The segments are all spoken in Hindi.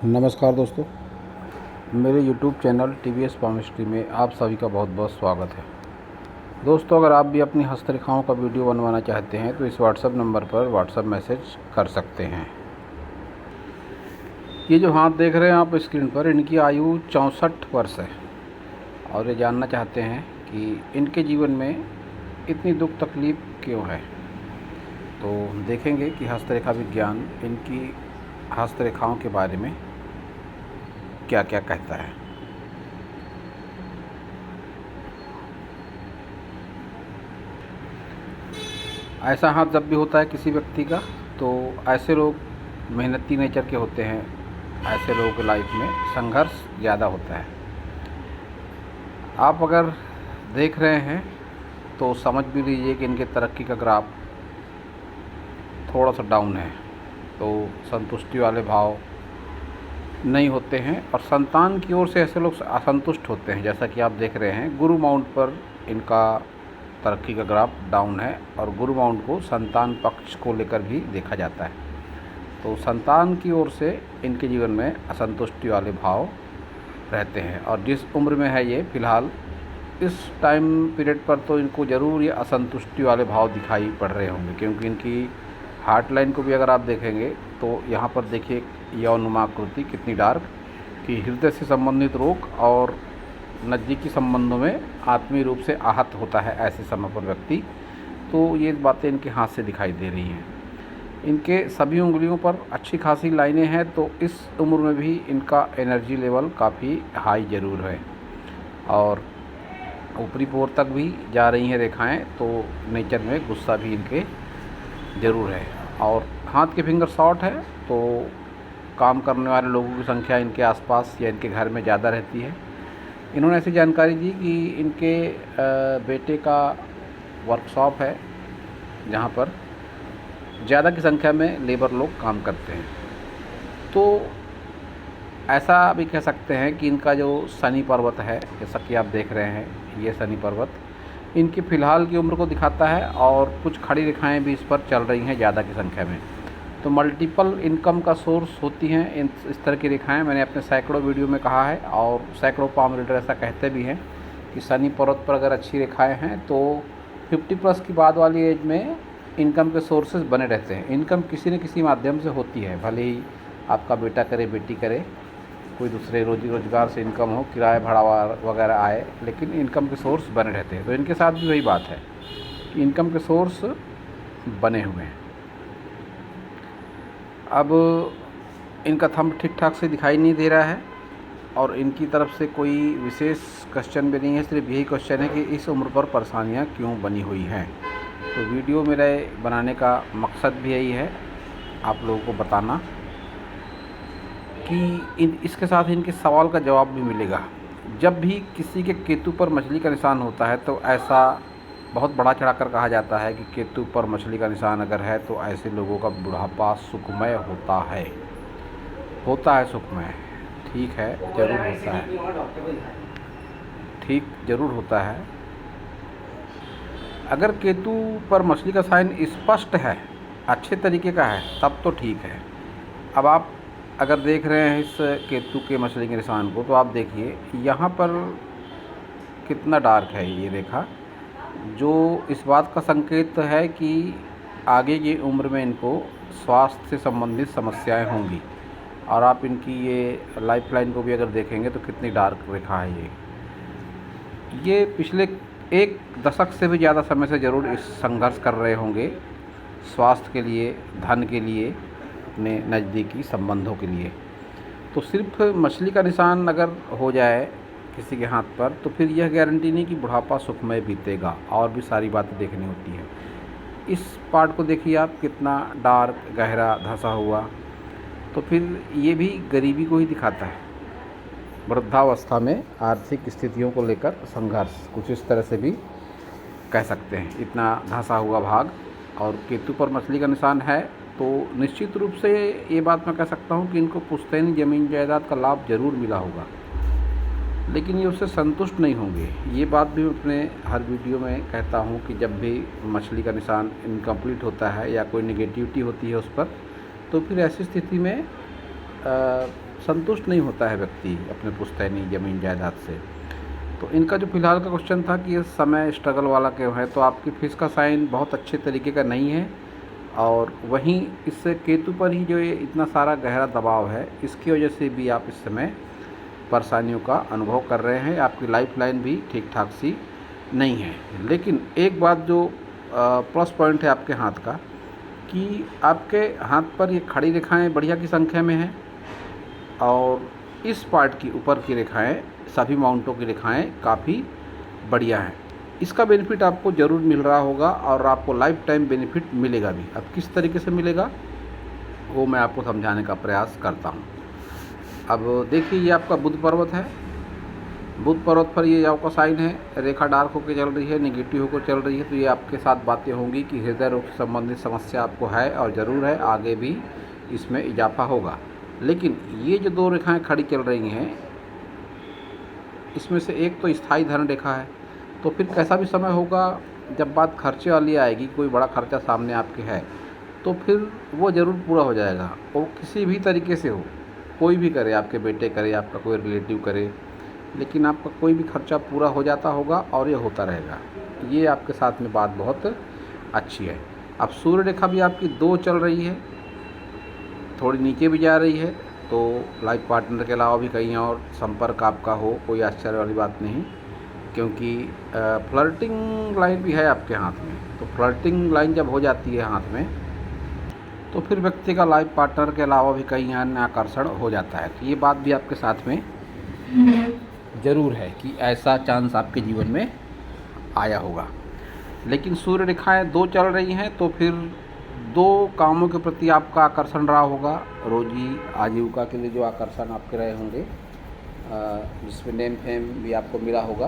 नमस्कार दोस्तों, मेरे YouTube चैनल TVS केमिस्ट्री में आप सभी का बहुत बहुत स्वागत है। दोस्तों, अगर आप भी अपनी हस्तरेखाओं का वीडियो बनवाना चाहते हैं तो इस व्हाट्सएप नंबर पर व्हाट्सएप मैसेज कर सकते हैं। ये जो हाथ देख रहे हैं आप स्क्रीन पर, इनकी आयु 64 वर्ष है और ये जानना चाहते हैं कि इनके जीवन में इतनी दुख तकलीफ़ क्यों है। तो देखेंगे कि हस्तरेखा विज्ञान इनकी हस्तरेखाओं के बारे में क्या क्या कहता है। ऐसा हाथ जब भी होता है किसी व्यक्ति का, तो ऐसे लोग मेहनती नेचर के होते हैं। ऐसे लोगों की लाइफ में संघर्ष ज़्यादा होता है। आप अगर देख रहे हैं तो समझ भी लीजिए कि इनके तरक्की का ग्राफ थोड़ा सा डाउन है। तो संतुष्टि वाले भाव नहीं होते हैं और संतान की ओर से ऐसे लोग असंतुष्ट होते हैं। जैसा कि आप देख रहे हैं, गुरु माउंट पर इनका तरक्की का ग्राफ डाउन है और गुरु माउंट को संतान पक्ष को लेकर भी देखा जाता है। तो संतान की ओर से इनके जीवन में असंतुष्टि वाले भाव रहते हैं और जिस उम्र में है ये फ़िलहाल, इस टाइम पीरियड पर तो इनको ज़रूर ये असंतुष्टि वाले भाव दिखाई पड़ रहे होंगे, क्योंकि इनकी हार्ट लाइन को भी अगर आप देखेंगे तो यहाँ पर देखिए यौनुमा आकृति कितनी डार्क, कि हृदय से संबंधित रोग और नज़दीकी संबंधों में आत्मीय रूप से आहत होता है ऐसे समय पर व्यक्ति। तो ये बातें इनके हाथ से दिखाई दे रही हैं। इनके सभी उंगलियों पर अच्छी खासी लाइनें हैं, तो इस उम्र में भी इनका एनर्जी लेवल काफ़ी हाई ज़रूर है और ऊपरी पोर तक भी जा रही हैं रेखाएं। तो नेचर में गुस्सा भी इनके ज़रूर है और हाथ के फिंगर शॉर्ट है, तो काम करने वाले लोगों की संख्या इनके आसपास या इनके घर में ज़्यादा रहती है। इन्होंने ऐसी जानकारी दी कि इनके बेटे का वर्कशॉप है जहाँ पर ज़्यादा की संख्या में लेबर लोग काम करते हैं। तो ऐसा भी कह सकते हैं कि इनका जो शनि पर्वत है, जैसा कि आप देख रहे हैं, ये शनि पर्वत इनकी फ़िलहाल की उम्र को दिखाता है और कुछ खड़ी रेखाएं भी इस पर चल रही हैं ज़्यादा की संख्या में। तो मल्टीपल इनकम का सोर्स होती हैं इस तरह की रेखाएं। मैंने अपने सैकड़ों वीडियो में कहा है और सैकड़ों पाम रीडर ऐसा कहते भी हैं कि शनि पर्वत पर अगर अच्छी रेखाएं हैं तो 50+ की बाद वाली एज में इनकम के सोर्सेज बने रहते हैं। इनकम किसी न किसी माध्यम से होती है, भले ही आपका बेटा करे, बेटी करे, कोई दूसरे रोजी रोज़गार से इनकम हो, किराया भाड़ा वगैरह आए, लेकिन इनकम के सोर्स बने रहते हैं। तो इनके साथ भी वही बात है कि इनकम के सोर्स बने हुए हैं। अब इनका थंब ठीक ठाक से दिखाई नहीं दे रहा है और इनकी तरफ से कोई विशेष क्वेश्चन भी नहीं है। सिर्फ यही क्वेश्चन है कि इस उम्र पर परेशानियां क्यों बनी हुई हैं। तो वीडियो मेरे बनाने का मकसद भी यही है, आप लोगों को बताना कि इसके साथ इनके सवाल का जवाब भी मिलेगा। जब भी किसी के केतु पर मछली का निशान होता है तो ऐसा बहुत बड़ा चढ़ाकर कहा जाता है कि केतु पर मछली का निशान अगर है तो ऐसे लोगों का बुढ़ापा सुखमय होता है। सुखमय, ठीक है, ज़रूर होता है, ठीक ज़रूर होता है। अगर केतु पर मछली का साइन स्पष्ट है, अच्छे तरीके का है, तब तो ठीक है। अब आप अगर देख रहे हैं इस केतु के मछली के निशान को, तो आप देखिए यहाँ पर कितना डार्क है ये रेखा, जो इस बात का संकेत है कि आगे की उम्र में इनको स्वास्थ्य से संबंधित समस्याएं होंगी। और आप इनकी ये लाइफ लाइन को भी अगर देखेंगे तो कितनी डार्क रेखा है ये पिछले 1 दशक से भी ज़्यादा समय से ज़रूर इस संघर्ष कर रहे होंगे, स्वास्थ्य के लिए, धन के लिए, अपने नज़दीकी संबंधों के लिए। तो सिर्फ मछली का निशान अगर हो जाए किसी के हाथ पर तो फिर यह गारंटी नहीं कि बुढ़ापा सुखमय बीतेगा, और भी सारी बातें देखनी होती है। इस पार्ट को देखिए आप, कितना डार्क, गहरा, धंसा हुआ, तो फिर ये भी गरीबी को ही दिखाता है। वृद्धावस्था में आर्थिक स्थितियों को लेकर संघर्ष, कुछ इस तरह से भी कह सकते हैं। इतना धंसा हुआ भाग और केतु पर मछली का निशान है, तो निश्चित रूप से ये बात मैं कह सकता हूँ कि इनको पुश्तैनी ज़मीन जायदाद का लाभ ज़रूर मिला होगा, लेकिन ये उससे संतुष्ट नहीं होंगे। ये बात भी मैं अपने हर वीडियो में कहता हूँ कि जब भी मछली का निशान इनकम्प्लीट होता है या कोई नेगेटिविटी होती है उस पर, तो फिर ऐसी स्थिति में संतुष्ट नहीं होता है व्यक्ति अपने पुश्तैनी ज़मीन जायदाद से। तो इनका जो फिलहाल का क्वेश्चन था कि इस समय स्ट्रगल वाला क्यों है, तो आपकी फिश का साइन बहुत अच्छे तरीके का नहीं है, और वहीं इससे केतु पर ही जो ये इतना सारा गहरा दबाव है, इसकी वजह से भी आप इस समय परेशानियों का अनुभव कर रहे हैं। आपकी लाइफ लाइन भी ठीक ठाक सी नहीं है। लेकिन एक बात जो प्लस पॉइंट है आपके हाथ का, कि आपके हाथ पर ये खड़ी रेखाएं बढ़िया की संख्या में हैं, और इस पार्ट की ऊपर की रेखाएं, सभी माउंटों की रेखाएं काफ़ी बढ़िया हैं। इसका बेनिफिट आपको ज़रूर मिल रहा होगा, और आपको लाइफ टाइम बेनिफिट मिलेगा भी। अब किस तरीके से मिलेगा वो मैं आपको समझाने का प्रयास करता हूँ। अब देखिए, ये आपका बुध पर्वत है। बुध पर्वत पर ये आपका साइन है, रेखा डार्क होकर चल रही है, नेगेटिव होकर चल रही है। तो ये आपके साथ बातें होंगी कि हृदय रोग से संबंधित समस्या आपको है, और ज़रूर है, आगे भी इसमें इजाफा होगा। लेकिन ये जो दो रेखाएं खड़ी चल रही हैं, इसमें से एक तो स्थायी धन रेखा है। तो फिर कैसा भी समय होगा, जब बात खर्चे वाली आएगी, कोई बड़ा खर्चा सामने आपके है, तो फिर वो ज़रूर पूरा हो जाएगा। वो किसी भी तरीके से हो, कोई भी करे, आपके बेटे करे, आपका कोई रिलेटिव करे, लेकिन आपका कोई भी खर्चा पूरा हो जाता होगा, और ये होता रहेगा। ये आपके साथ में बात बहुत अच्छी है। अब सूर्य रेखा भी आपकी 2 चल रही है, थोड़ी नीचे भी जा रही है। तो लाइफ पार्टनर के अलावा भी कहीं और संपर्क आपका हो, कोई आश्चर्य वाली बात नहीं, क्योंकि फ्लर्टिंग लाइन भी है आपके हाथ में। तो फ्लर्टिंग लाइन जब हो जाती है हाथ में, तो फिर व्यक्ति का लाइफ पार्टनर के अलावा भी कहीं अन्य आकर्षण हो जाता है। तो ये बात भी आपके साथ में ज़रूर है कि ऐसा चांस आपके जीवन में आया होगा। लेकिन सूर्य रेखाएं 2 चल रही हैं, तो फिर 2 कामों के प्रति आपका आकर्षण रहा होगा। रोजी आजीविका के लिए जो आकर्षण आपके रहे होंगे, जिसमें नेम फेम भी आपको मिला होगा,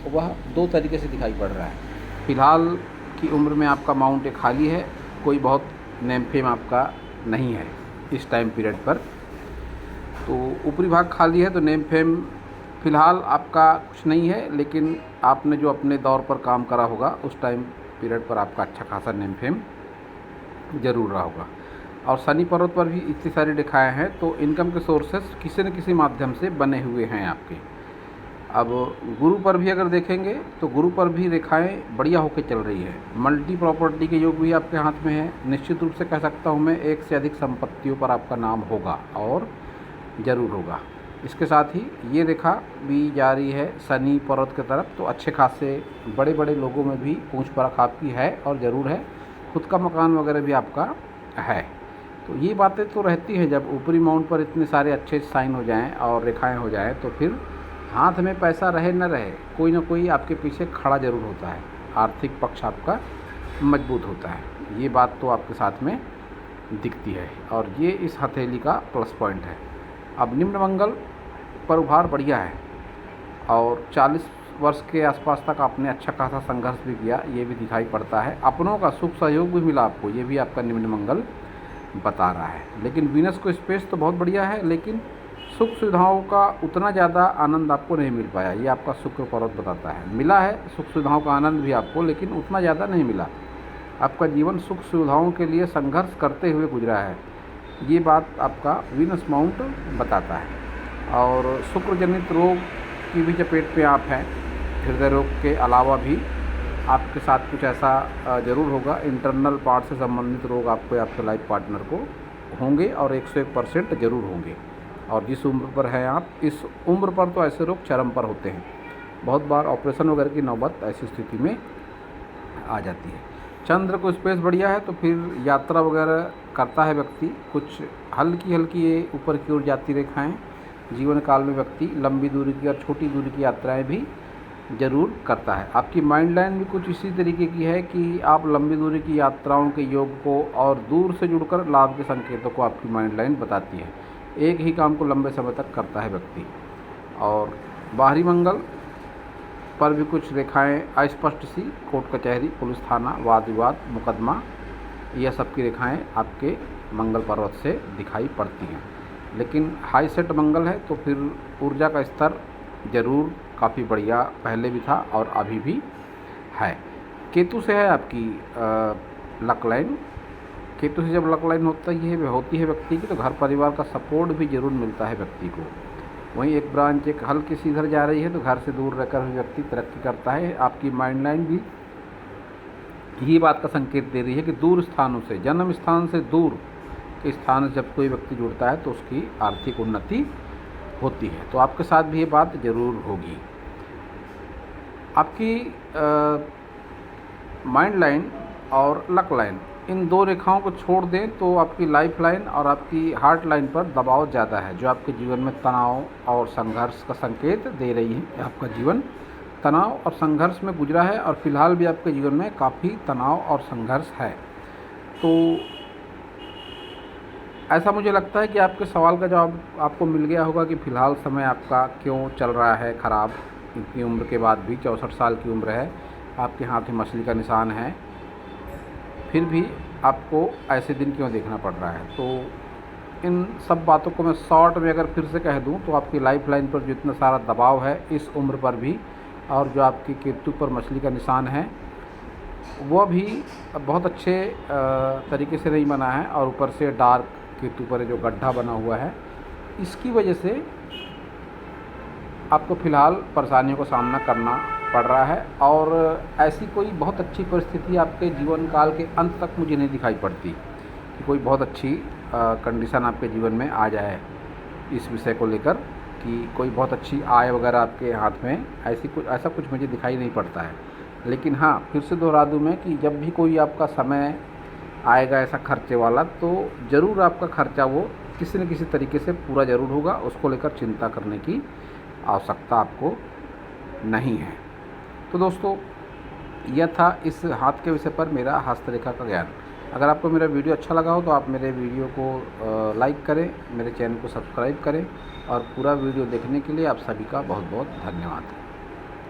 तो वह 2 तरीके से दिखाई पड़ रहा है। फ़िलहाल की उम्र में आपका माउंट एक खाली है, कोई बहुत नेम फेम आपका नहीं है इस टाइम पीरियड पर। तो ऊपरी भाग खाली है, तो नेम फेम फ़िलहाल आपका कुछ नहीं है। लेकिन आपने जो अपने दौर पर काम करा होगा, उस टाइम पीरियड पर आपका अच्छा खासा नेम फेम ज़रूर रहा होगा। और शनि पर्वत पर भी इतनी सारी रेखाएं हैं, तो इनकम के सोर्सेस किसी न किसी माध्यम से बने हुए हैं आपके। अब गुरु पर भी अगर देखेंगे, तो गुरु पर भी रेखाएं बढ़िया होकर चल रही है। मल्टी प्रॉपर्टी के योग भी आपके हाथ में है। निश्चित रूप से कह सकता हूँ मैं, 1 से अधिक संपत्तियों पर आपका नाम होगा, और ज़रूर होगा। इसके साथ ही ये रेखा भी जा रही है शनि पर्वत की तरफ, तो अच्छे खासे बड़े बड़े लोगों में भी पूंछ परख आपकी है, और ज़रूर है। खुद का मकान वगैरह भी आपका है। तो ये बातें तो रहती हैं, जब ऊपरी माउंट पर इतने सारे अच्छे साइन हो जाएं और रेखाएं हो जाएं, तो फिर हाथ में पैसा रहे न रहे, कोई ना कोई आपके पीछे खड़ा ज़रूर होता है। आर्थिक पक्ष आपका मजबूत होता है। ये बात तो आपके साथ में दिखती है, और ये इस हथेली का प्लस पॉइंट है। अब निम्न मंगल पर उभार बढ़िया है, और 40 वर्ष के आसपास तक आपने अच्छा खासा संघर्ष भी किया, ये भी दिखाई पड़ता है। अपनों का सुख सहयोग भी मिला आपको, ये भी आपका निम्न मंगल बता रहा है। लेकिन वीनस को स्पेस तो बहुत बढ़िया है, लेकिन सुख सुविधाओं का उतना ज़्यादा आनंद आपको नहीं मिल पाया, ये आपका शुक्र पर्वत बताता है। मिला है सुख सुविधाओं का आनंद भी आपको, लेकिन उतना ज़्यादा नहीं मिला। आपका जीवन सुख सुविधाओं के लिए संघर्ष करते हुए गुजरा है, ये बात आपका वीनस माउंट बताता है। और शुक्र जनित रोग की भी चपेट पे आप हैं। हृदय रोग के अलावा भी आपके साथ कुछ ऐसा ज़रूर होगा, इंटरनल पार्ट से संबंधित रोग आपको, आपके लाइफ पार्टनर को होंगे, और 101% ज़रूर होंगे। और जिस उम्र पर हैं आप, इस उम्र पर तो ऐसे रोग चरम पर होते हैं। बहुत बार ऑपरेशन वगैरह की नौबत ऐसी स्थिति में आ जाती है। चंद्र को स्पेस बढ़िया है, तो फिर यात्रा वगैरह करता है व्यक्ति। कुछ हल्की हल्की ये ऊपर की ओर जाती रेखाएं, जीवन काल में व्यक्ति लंबी दूरी की और छोटी दूरी की यात्राएं भी ज़रूर करता है। आपकी माइंड लाइन भी कुछ इसी तरीके की है कि आप लंबी दूरी की यात्राओं के योग को और दूर से जुड़कर लाभ के संकेतों को आपकी माइंड लाइन बताती है। एक ही काम को लंबे समय तक करता है व्यक्ति। और बाहरी मंगल पर भी कुछ रेखाएं अस्पष्ट सी, कोर्ट कचहरी, पुलिस थाना, वाद विवाद, मुकदमा, यह सब की रेखाएं आपके मंगल पर्वत से दिखाई पड़ती हैं। लेकिन हाई सेट मंगल है, तो फिर ऊर्जा का स्तर ज़रूर काफ़ी बढ़िया पहले भी था और अभी भी है। केतु से है आपकी लक लाइन, केतु से जब लक लाइन होती है व्यक्ति की, तो घर परिवार का सपोर्ट भी जरूर मिलता है व्यक्ति को। वहीं एक ब्रांच एक हल्की सी इधर जा रही है, तो घर से दूर रहकर भी व्यक्ति तरक्की करता है। आपकी माइंड लाइन भी यही बात का संकेत दे रही है कि दूर स्थानों से, जन्म स्थान से दूर के स्थान से जब कोई व्यक्ति जुड़ता है तो उसकी आर्थिक उन्नति होती है। तो आपके साथ भी ये बात जरूर होगी। आपकी माइंड लाइन और लक लाइन, इन दो रेखाओं को छोड़ दें तो आपकी लाइफ लाइन और आपकी हार्ट लाइन पर दबाव ज़्यादा है, जो आपके जीवन में तनाव और संघर्ष का संकेत दे रही है। आपका जीवन तनाव और संघर्ष में गुजरा है और फिलहाल भी आपके जीवन में काफ़ी तनाव और संघर्ष है। तो ऐसा मुझे लगता है कि आपके सवाल का जवाब आपको मिल गया होगा कि फ़िलहाल समय आपका क्यों चल रहा है ख़राब। इतनी उम्र के बाद भी 64 साल की उम्र है, आपके हाथ में मछली का निशान है, फिर भी आपको ऐसे दिन क्यों देखना पड़ रहा है। तो इन सब बातों को मैं शॉर्ट में अगर फिर से कह दूं तो आपकी लाइफ लाइन पर जो इतना सारा दबाव है इस उम्र पर भी, और जो आपकी केतु पर मछली का निशान है वह भी बहुत अच्छे तरीके से नहीं बना है, और ऊपर से डार्क केतु पर जो गड्ढा बना हुआ है, इसकी वजह से आपको फ़िलहाल परेशानियों का सामना करना पड़ रहा है। और ऐसी कोई बहुत अच्छी परिस्थिति आपके जीवन काल के अंत तक मुझे नहीं दिखाई पड़ती कि कोई बहुत अच्छी कंडीशन आपके जीवन में आ जाए इस विषय को लेकर, कि कोई बहुत अच्छी आय वगैरह आपके हाथ में, ऐसा कुछ मुझे दिखाई नहीं पड़ता है। लेकिन हाँ, फिर से दोहरा दूँ मैं कि जब भी कोई आपका समय आएगा ऐसा खर्चे वाला, तो ज़रूर आपका खर्चा वो किसी न किसी तरीके से पूरा ज़रूर होगा। उसको लेकर चिंता करने की आवश्यकता आपको नहीं है। तो दोस्तों, यह था इस हाथ के विषय पर मेरा हस्तरेखा का ज्ञान। अगर आपको मेरा वीडियो अच्छा लगा हो तो आप मेरे वीडियो को लाइक करें, मेरे चैनल को सब्सक्राइब करें, और पूरा वीडियो देखने के लिए आप सभी का बहुत बहुत धन्यवाद।